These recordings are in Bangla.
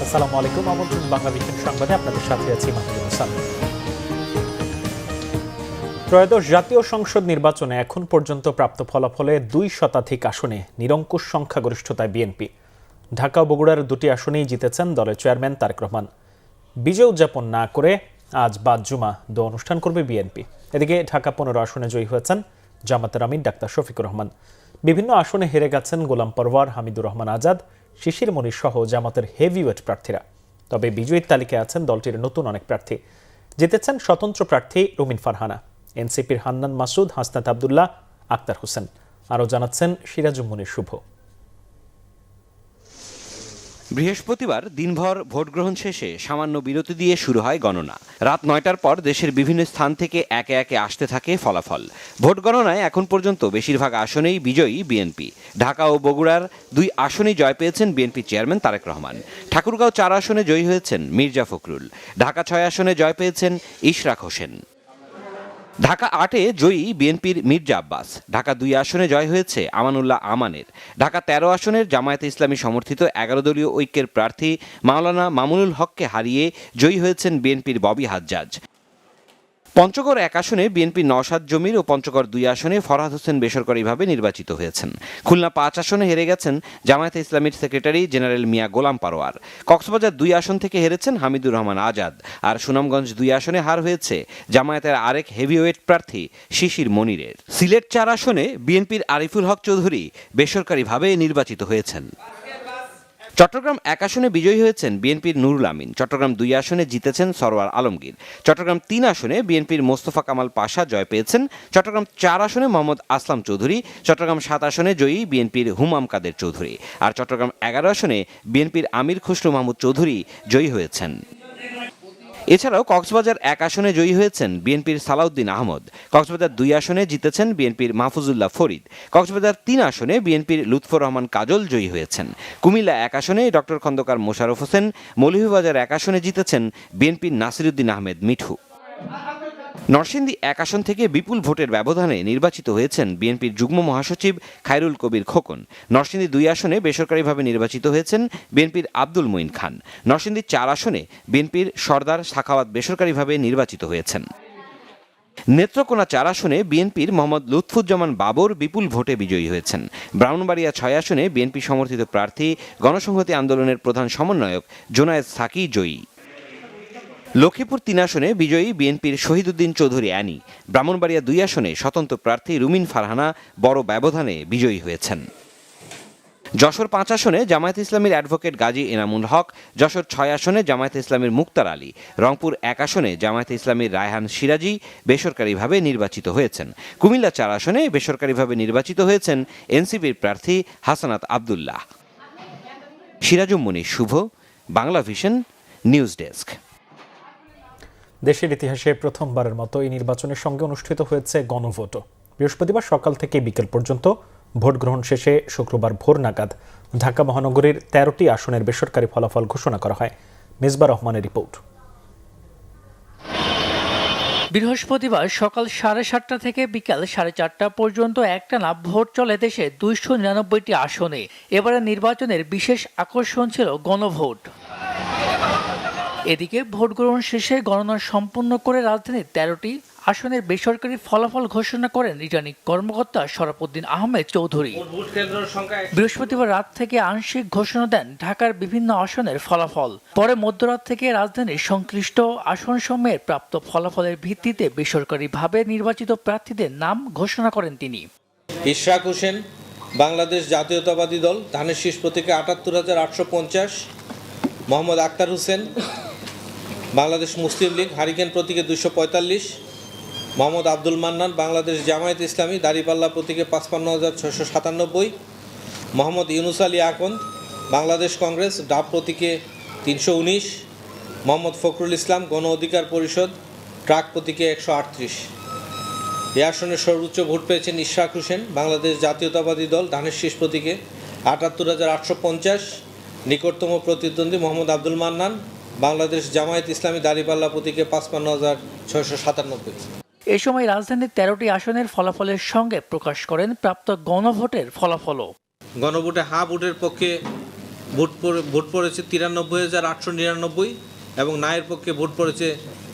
আসসালামু আলাইকুম। আমন্ত্রণ বাংলাদেশের সংবাদে আপনাদের সাথে আছি মাহমুদ হাসান। ত্রয়োদশ জাতীয় সংসদ নির্বাচনে এখন পর্যন্ত প্রাপ্ত ফলাফলে 2 শতাধিক আসনে নিরঙ্কুশ সংখ্যাগরিষ্ঠতায় বিএনপি। ঢাকা ও বগুড়ার 2টি আসনেই জিতেছেন দলের চেয়ারম্যান তারেক রহমান। বিজয় উদযাপন না করে আজ বাদ জুমা দোয়া অনুষ্ঠান করবে বিএনপি। এদিকে ঢাকা 15 আসনে জয়ী হয়েছেন জামাতের আমির ডাক্তার শফিকুর রহমান। বিভিন্ন আসনে হেরে গেছেন গোলাম পরওয়ার, হামিদুর রহমান আজাদ, শিশির মনির সহ জামাতের হেভিওয়েট প্রার্থীরা। তবে বিজয়ীর তালিকায় আছেন দলটির নতুন অনেক প্রার্থী। জিতেছেন স্বতন্ত্র প্রার্থী রুমিন ফারহানা, এনসিপির হান্নান মাসুদ, হাসনাত আবদুল্লাহ, আক্তার হোসেন। আরও জানাচ্ছেন সিরাজুম মনির শুভ। বৃহস্পতিবার দিনভর ভোট গ্রহণ শেষে সামান্য বিরতি দিয়ে শুরু হয় গণনা। রাত 9টার পর দেশের বিভিন্ন স্থান থেকে একে একে আসতে থাকে ফলাফল। ভোট গণনায় এখন পর্যন্ত বেশিরভাগ আসনেই বিজয়ী বিএনপি। ঢাকা ও বগুড়ার 2 আসনেই জয় পেয়েছেন বিএনপি চেয়ারম্যান তারেক রহমান। ঠাকুরগাঁও 4 আসনে জয়ী হয়েছেন মির্জা ফখরুল। ঢাকা 6 আসনে জয় পেয়েছেন ইশরাক হোসেন। ঢাকা 8-এ জয়ী বিএনপির মির্জা আব্বাস। ঢাকা 2 আসনে জয় হয়েছে আমানুল্লাহ আমানের। ঢাকা 13 আসনের জামায়াতে ইসলামী সমর্থিত 11 দলীয় ঐক্যের প্রার্থী মাওলানা মামুনুল হককে হারিয়ে জয়ী হয়েছেন বিএনপির ববি হাজ্জাজ। পঞ্চগড় 1 আসনে বিএনপির নওশাদ জমির ও পঞ্চগড় 2 আসনে ফরহাদ হোসেন বেসরকারিভাবে নির্বাচিত হয়েছেন। খুলনা 5 আসনে হেরে গেছেন জামায়াতে ইসলামীর সেক্রেটারি জেনারেল মিয়া গোলাম পারোয়ার। কক্সবাজার 2 আসন থেকে হেরেছেন হামিদুর রহমান আজাদ। আর সুনামগঞ্জ 2 আসনে হার হয়েছে জামায়াতের আরেক হেভিওয়েট প্রার্থী শিশির মনিরের। সিলেট 4 আসনে বিএনপির আরিফুল হক চৌধুরী বেসরকারিভাবে নির্বাচিত হয়েছেন। চট্টগ্রাম 1 আসনে বিজয়ী হয়েছেন বিএনপির নুরুল আমিন। চট্টগ্রাম 2 আসনে জিতেছেন সরওয়ার আলমগীর। চট্টগ্রাম 3 আসনে বিএনপির মোস্তফা কামাল পাশা জয় পেয়েছেন। চট্টগ্রাম 4 আসনে মোহাম্মদ আসলাম চৌধুরী। চট্টগ্রাম 7 আসনে জয়ী বিএনপির হুমাম কাদের চৌধুরী। আর চট্টগ্রাম 11 আসনে বিএনপির আমির খসরু মাহমুদ চৌধুরী জয়ী হয়েছেন। এছাড়াও কক্সবাজার 1 আসনে জয়ী হয়েছেন বিএনপির সালাউদ্দিন আহমদ। কক্সবাজার 2 আসনে জিতেছেন বিএনপির মাহফুজুল্লাহ ফরিদ। কক্সবাজার 3 আসনে বিএনপির লুৎফর রহমান কাজল জয়ী হয়েছেন। কুমিল্লা 1 আসনে ডক্টর খন্দকার মোশাররফ হোসেন। মৌলভীবাজার 1 আসনে জিতেছেন বিএনপির নাসিরউদ্দিন আহমেদ মিঠু। নরসিংদী 1 আসন থেকে বিপুল ভোটের ব্যবধানে নির্বাচিত হয়েছেন বিএনপির যুগ্ম মহাসচিব খায়রুল কবির খোকন। নরসিংদী 2 আসনে বেসরকারিভাবে নির্বাচিত হয়েছেন বিএনপির আব্দুল মঈন খান। নরসিংদী 4 আসনে বিএনপির সর্দার সাখাওয়াত বেসরকারিভাবে নির্বাচিত হয়েছেন। নেত্রকোনা 4 আসনে বিএনপির মোহাম্মদ লুৎফুজ্জামান বাবর বিপুল ভোটে বিজয়ী হয়েছেন। ব্রাহ্মণবাড়িয়া 6 আসনে বিএনপি সমর্থিত প্রার্থী গণসংহতি আন্দোলনের প্রধান সমন্বয়ক জোনায়েদ সাকি জয়ী। লক্ষ্মীপুর 3 আসনে বিজয়ী বিএনপির শহীদউদ্দিন চৌধুরী অ্যানি। ব্রাহ্মণবাড়িয়া 2 আসনে স্বতন্ত্র প্রার্থী রুমিন ফারহানা বড় ব্যবধানে বিজয়ী হয়েছেন। যশোর 5 আসনে জামায়াতে ইসলামীর অ্যাডভোকেট গাজী এনামুল হক। যশোর 6 আসনে জামায়াতে ইসলামীর মুক্তার আলী। রংপুর 1 আসনে জামায়াতে ইসলামীর রায়হান সিরাজি বেসরকারিভাবে নির্বাচিত হয়েছেন। কুমিল্লা 4 আসনে বেসরকারিভাবে নির্বাচিত হয়েছেন এনসিপির প্রার্থী হাসনাত আবদুল্লাহ। সিরাজুম মনির শুভ, বাংলা ভিশন, নিউজ ডেস্ক। দেশের ইতিহাসে প্রথমবারের মতো এই নির্বাচনের সঙ্গে অনুষ্ঠিত হয়েছে গণভোটও। বৃহস্পতিবার সকাল থেকে বিকেল পর্যন্ত ভোট গ্রহণ শেষে শুক্রবার ভোর নাগাদ ঢাকা মহানগরীর 13টি আসনের বেসরকারি ফলাফল ঘোষণা করা হয়। মেজবা রহমানের রিপোর্ট। বৃহস্পতিবার সকাল 7:30 থেকে বিকাল 4:30 পর্যন্ত একটানা ভোট চলে দেশে 299টি আসনে। এবারে নির্বাচনের বিশেষ আকর্ষণ ছিল গণভোট। এদিকে ভোট গ্রহণ শেষে গণনা সম্পন্ন করে রাজধানীর 13টি আসনের বেসরকারি ফলাফল ঘোষণা করেন রিটার্নিং কর্মকর্তা শরাফুদ্দিন আহমেদ চৌধুরী। বৃহস্পতিবার রাত থেকে আংশিক ঘোষণা দেন ঢাকার বিভিন্ন আসনের ফলাফল। পরে মধ্যরাত থেকে রাজধানীর সংশ্লিষ্ট আসনসমূহের প্রাপ্ত ফলাফলের ভিত্তিতে বেসরকারিভাবে নির্বাচিত প্রার্থীদের নাম ঘোষণা করেন তিনি। ইশরাক হোসেন, বাংলাদেশ জাতীয়তাবাদী দল, ধানের শীষ প্রতীকে ৭৮,৮৫০। মোহাম্মদ আক্তার হোসেন, বাংলাদেশ মুসলিম লীগ, হারিকেন প্রতীকে 245। মোহাম্মদ আব্দুল মান্নান, বাংলাদেশ জামায়াত ইসলামী, দাঁড়িপাল্লা প্রতীকে ৫৫,৬৯৭। মোহাম্মদ ইউনুস আলী আকন্দ, বাংলাদেশ কংগ্রেস, ডাব প্রতীকে ৩১৯। মোহাম্মদ ফখরুল ইসলাম, গণ অধিকার পরিষদ, ট্রাক প্রতীকে ১৩৮। এই আসনে সর্বোচ্চ ভোট পেয়েছেন ইশরাক হোসেন, বাংলাদেশ জাতীয়তাবাদী দল, ধানের শীষ প্রতীকে ৭৮,৮৫০। নিকটতম প্রতিদ্বন্দ্বী মোহাম্মদ আব্দুল মান্নান, বাংলাদেশ জামায়াত ইসলামী, দাঁড়িপাল্লা প্রতীকে ৫৫,৬৯৭। এ সময় রাজধানীর 13টি আসনের ফলাফলের সঙ্গে প্রকাশ করেন প্রাপ্ত গণভোটের ফলাফলও। গণভোটে হা ভোটের পক্ষে ভোট পড়েছে 93,899 এবং নায়ের পক্ষে ভোট পড়েছে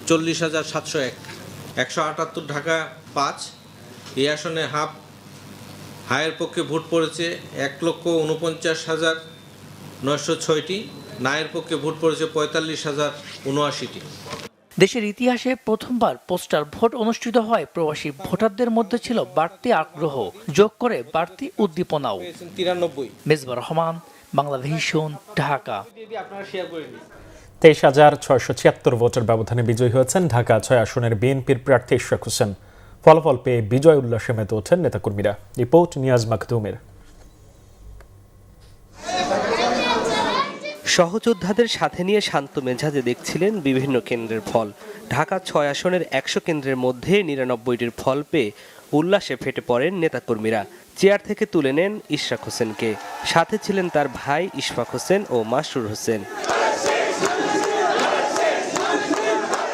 40,701। 178 ঢাকা 5। এই আসনে হায়ের পক্ষে ভোট পড়েছে 1,49,906টি। নায়ের পক্ষে ভোট পড়েছে 45,079টি। দেশের ইতিহাসে প্রথমবার পোস্টাল ভোট অনুষ্ঠিত হয় প্রবাসী ভোটারদের মধ্যে ছিল বাড়তি আগ্রহ, যোগ করে বাড়তি উদ্দীপনাও। 93। মেজবা রহমান, বাংলাভিশন, ঢাকা। 23,676 ভোটের ব্যবধানে বিজয়ী হয়েছেন ঢাকা 6 আসনের বিএনপির প্রার্থী ইশরাক হোসেন। ফলাফল পেয়ে বিজয় উল্লাসে মেতে ওঠেন নেতাকর্মীরা। রিপোর্ট নিয়াজ মাকদুমের। সহযোদ্ধাদের সাথে নিয়ে শান্ত মেজাজে দেখছিলেন বিভিন্ন কেন্দ্রের ফল। ঢাকা 6 আসনের 100 কেন্দ্রের মধ্যে 99টির ফল পেয়ে উল্লাসে ফেটে পড়েন নেতাকর্মীরা। চেয়ার থেকে তুলে নেন ইশরাক হোসেনকে, সাথে ছিলেন তার ভাই ইশফাক হোসেন ও মাসরুর হোসেন।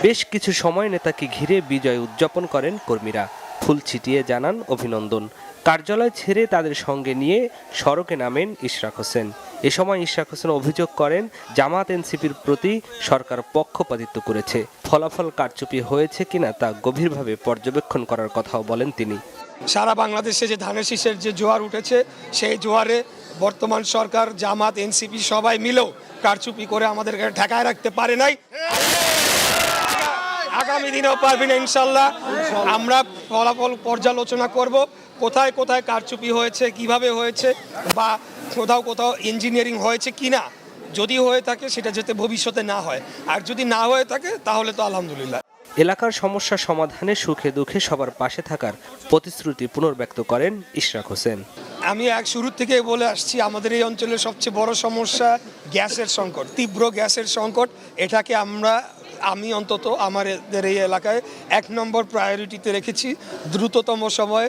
বেশ কিছু সময় নেতাকে ঘিরে বিজয় উদযাপন করেন কর্মীরা, ফুল ছিটিয়ে জানান অভিনন্দন। কার্যালয় ছেড়ে তাদের সঙ্গে নিয়ে সড়কে নামেন ইশরাক হোসেন। এ সময় ইশরাক হোসেন অভিযোগ করেন জামাত এনসিপির প্রতি সরকার পক্ষপাতিত্ব করেছে। ফলাফল কারচুপি হয়েছে কিনা তা গভীরভাবে পর্যবেক্ষণ করার কথাও বলেন তিনি। সারা বাংলাদেশে যে ধানের শীষের যে জোয়ার উঠেছে, সেই জোয়ারে বর্তমান সরকার, জামাত, এনসিপি সবাই মিলেও কারচুপি করে আমাদেরকে ঠেকায় রাখতে পারে নাই। আগামী দিনেও পারবি না ইনশাল্লাহ। আমরা ফলাফল পর্যালোচনা করব, কোথায় কোথায় কারচুপি হয়েছে, কিভাবে হয়েছে, বা কোথাও ইঞ্জিনিয়ারিং হয়েছে কিনা। যদি হয়ে থাকে সেটা যাতে ভবিষ্যতে না হয়, আর যদি না হয়ে থাকে তাহলে তো আলহামদুলিল্লাহ। এলাকার সমস্যা সমাধানে সুখে দুঃখে সবার পাশে থাকার প্রতিশ্রুতি পুনর্ব্যক্ত করেন ইশরাক হোসেন। আমি শুরু থেকে বলে আসছি, আমাদের এই অঞ্চলের সবচেয়ে বড় সমস্যা গ্যাসের সংকট, তীব্র গ্যাসের সংকট। এটাকে আমি অন্তত আমাদের এই এলাকায় 1 নম্বর প্রায়োরিটিতে রেখেছি। দ্রুততম সময়ে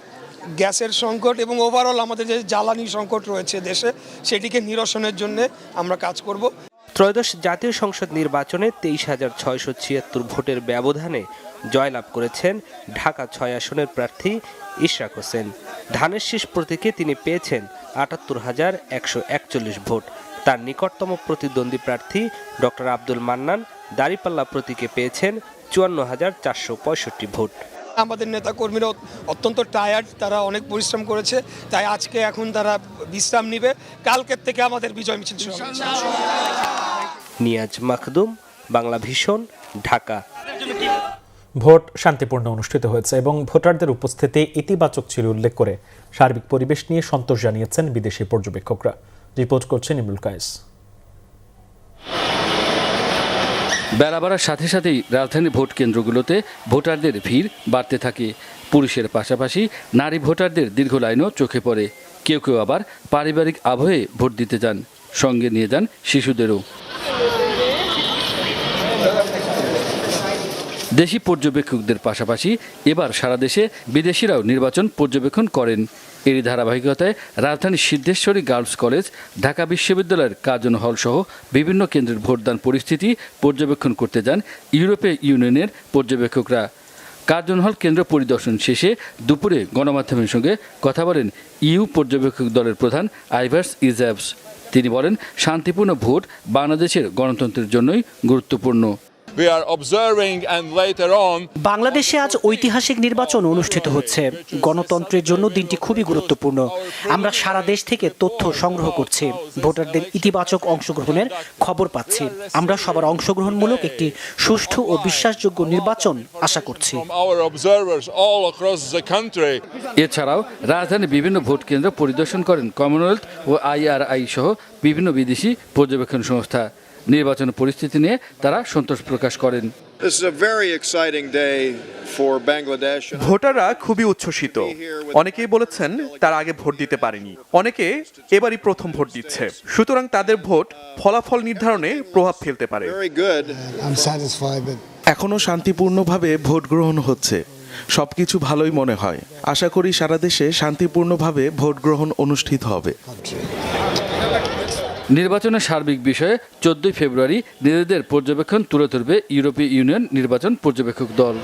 গ্যাসের সংকট এবং ওভারঅল আমাদের যে জ্বালানি সংকট রয়েছে দেশে, সেটিকে নিরসনের জন্য আমরা কাজ করব। ত্রয়োদশ জাতীয় সংসদ নির্বাচনে 23,676 ভোটের ব্যবধানে জয়লাভ করেছেন ঢাকা 6 আসনের প্রার্থী ইশরাক হোসেন। ধানের শীষ প্রতীকে তিনি পেয়েছেন 78,141 ভোট। তার নিকটতম প্রতিদ্বন্দ্বী প্রার্থী ডক্টর আব্দুল মান্নান দাঁড়িপাল্লা প্রতীকে পেয়েছেন 54,465 ভোট। আমাদের নেতাকর্মীরা অত্যন্ত টায়ার্ড, তারা অনেক পরিশ্রম করেছে, তাই আজকে এখন তারা বিশ্রাম নিবে। কালকের থেকে আমাদের বিজয় মিছিল শুরু হবে। নিয়াজ মাকদুম, বাংলাভিশন, ঢাকা। ভোট শান্তিপূর্ণ অনুষ্ঠিত হয়েছে এবং ভোটারদের উপস্থিতি ইতিবাচক ছিল উল্লেখ করে সার্বিক পরিবেশ নিয়ে সন্তোষ জানিয়েছেন বিদেশি পর্যবেক্ষকরা। রিপোর্ট করছেন ইমরুল কায়েস। বেলা বাড়ার সাথে সাথেই রাজধানীর ভোট কেন্দ্রগুলোতে ভোটারদের ভিড় বাড়তে থাকে। পুরুষের পাশাপাশি নারী ভোটারদের দীর্ঘ লাইনও চোখে পড়ে। কেউ কেউ আবার পারিবারিক আবহে ভোট দিতে যান, সঙ্গে নিয়ে যান শিশুদেরও। দেশি পর্যবেক্ষকদের পাশাপাশি এবার সারা দেশে বিদেশিরাও নির্বাচন পর্যবেক্ষণ করেন। এরই ধারাবাহিকতায় রাজধানীর সিদ্ধেশ্বরী গার্লস কলেজ, ঢাকা বিশ্ববিদ্যালয়ের কার্জন হল সহ বিভিন্ন কেন্দ্রের ভোটদান পরিস্থিতি পর্যবেক্ষণ করতে যান ইউরোপীয় ইউনিয়নের পর্যবেক্ষকরা। কার্জন হল কেন্দ্র পরিদর্শন শেষে দুপুরে গণমাধ্যমের সঙ্গে কথা বলেন ইউ পর্যবেক্ষক দলের প্রধান আইভার্স ইজাবস। তিনি বলেন, শান্তিপূর্ণ ভোট বাংলাদেশের গণতন্ত্রের জন্যই গুরুত্বপূর্ণ। বাংলাদেশে আজ ঐতিহাসিক নির্বাচন অনুষ্ঠিত হচ্ছে। গণতন্ত্রের জন্য দিনটি খুবই গুরুত্বপূর্ণ। আমরা সারা দেশ থেকে তথ্য সংগ্রহ করছি, ভোটারদের ইতিবাচক অংশগ্রহণের খবর পাচ্ছি। আমরা সবার অংশগ্রহণমূলক একটি সুষ্ঠু ও বিশ্বাসযোগ্য নির্বাচন আশা করছি। এছাড়াও রাজধানীর বিভিন্ন ভোট কেন্দ্র পরিদর্শন করেন কমনওয়েলথ ও IRI সহ বিভিন্ন বিদেশি পর্যবেক্ষণ সংস্থা। নির্বাচন পরিস্থিতি নিয়ে তারা সন্তোষ প্রকাশ করেন। ভোটাররা খুবই উচ্ছ্বসিত। অনেকেই বলেছেন তারা আগে ভোট দিতে পারেনি, অনেকে এবারই প্রথম ভোট দিচ্ছে, সুতরাং তাদের ভোট ফলাফল নির্ধারণে প্রভাব ফেলতে পারে। এখনো শান্তিপূর্ণভাবে ভোট গ্রহণ হচ্ছে, সবকিছু ভালোই মনে হয়। আশা করি সারা দেশে শান্তিপূর্ণভাবে ভোট গ্রহণ অনুষ্ঠিত হবে। নির্বাচনের সার্বিক বিষয়ে 14 ফেব্রুয়ারি নিজেদের পর্যবেক্ষণ তুলে ধরবে ইউরোপীয় ইউনিয়ন নির্বাচন পর্যবেক্ষক দল।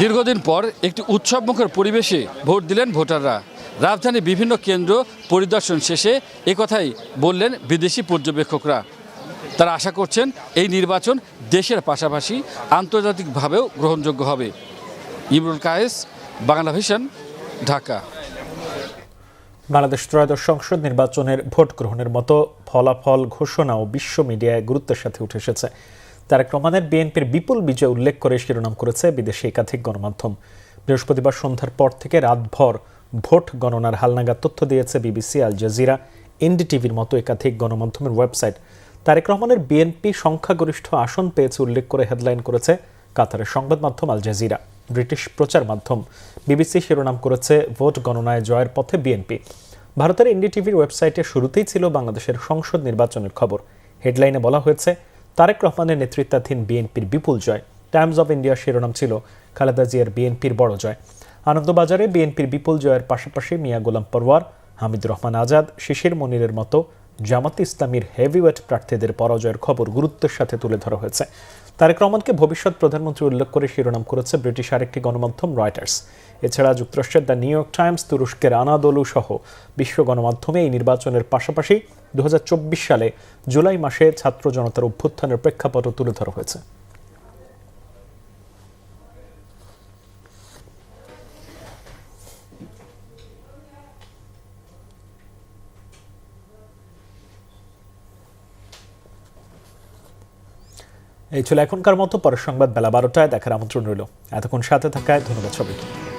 দীর্ঘদিন পর একটি উৎসবমুখর পরিবেশে ভোট দিলেন ভোটাররা। রাজধানীর বিভিন্ন কেন্দ্র পরিদর্শন শেষে একথাই বললেন বিদেশি পর্যবেক্ষকরা। তারা আশা করছেন এই নির্বাচন দেশের পাশাপাশি আন্তর্জাতিকভাবেও গ্রহণযোগ্য হবে। ইমরুল কায়েস, বাংলা ভিশন, ঢাকা। বাংলাদেশ ত্রয়োদশ সংসদ নির্বাচনের ভোট গ্রহণের মতো ফলাফল ঘোষণাও বিশ্ব মিডিয়ায় গুরুত্বের সাথে উঠে এসেছে। তারেক রহমানের বিএনপির বিপুল বিজয় উল্লেখ করে শিরোনাম করেছে বিদেশি একাধিক গণমাধ্যম। বৃহস্পতিবার সন্ধ্যার পর থেকে রাতভর ভোট গণনার হালনাগাদ তথ্য দিয়েছে বিবিসি, আল জাজিরা, এনডিটিভির মতো একাধিক গণমাধ্যমের ওয়েবসাইট। তারেক রহমানের বিএনপি সংখ্যাগরিষ্ঠ আসন পেয়েছে উল্লেখ করে হেডলাইন করেছে কাতারের সংবাদ মাধ্যম আল জাজিরা। ব্রিটিশ প্রচার মাধ্যম বিবিসি শিরোনাম করেছে ভোট গণনায় জয়ের পথে বিএনপি। ভারতের এনডিটিভির ওয়েবসাইটে শুরুতেই ছিল বাংলাদেশের সংসদ নির্বাচনের খবর। হেডলাইনে বলা হয়েছে তারেক রহমানের নেতৃত্বাধীন বিএনপির বিপুল জয়। টাইমস অব ইন্ডিয়ার শিরোনাম ছিল খালেদা জিয়ার বিএনপির বড় জয়। আনন্দবাজারে বিএনপির বিপুল জয়ের পাশাপাশি মিয়া গোলাম পরওয়ার, হামিদুর রহমান আজাদ, শিশির মনিরের মতো জামাতে ইসলামীর হেভিওয়েট প্রার্থীদের পরাজয়ের খবর গুরুত্বের সাথে তুলে ধরা হয়েছে। তারেক রহমানকে ভবিষ্যৎ প্রধানমন্ত্রী উল্লেখ করে শিরোনাম করেছে ব্রিটিশ আরেকটি গণমাধ্যম রয়টার্স। এছাড়া যুক্তরাষ্ট্রের দ্য নিউ ইয়র্ক টাইমস, তুরস্কের আনাদোলু সহ বিশ্ব গণমাধ্যমে এই নির্বাচনের পাশাপাশি 2024 সালে জুলাই মাসে ছাত্র জনতার অভ্যুত্থানের প্রেক্ষাপটও তুলে ধরা হয়েছে। এই ছিল এখনকার মতো। পরের সংবাদ বেলা 12টায় দেখার আমন্ত্রণ রইল। এতক্ষণ সাথে থাকায় ধন্যবাদ সবাইকে।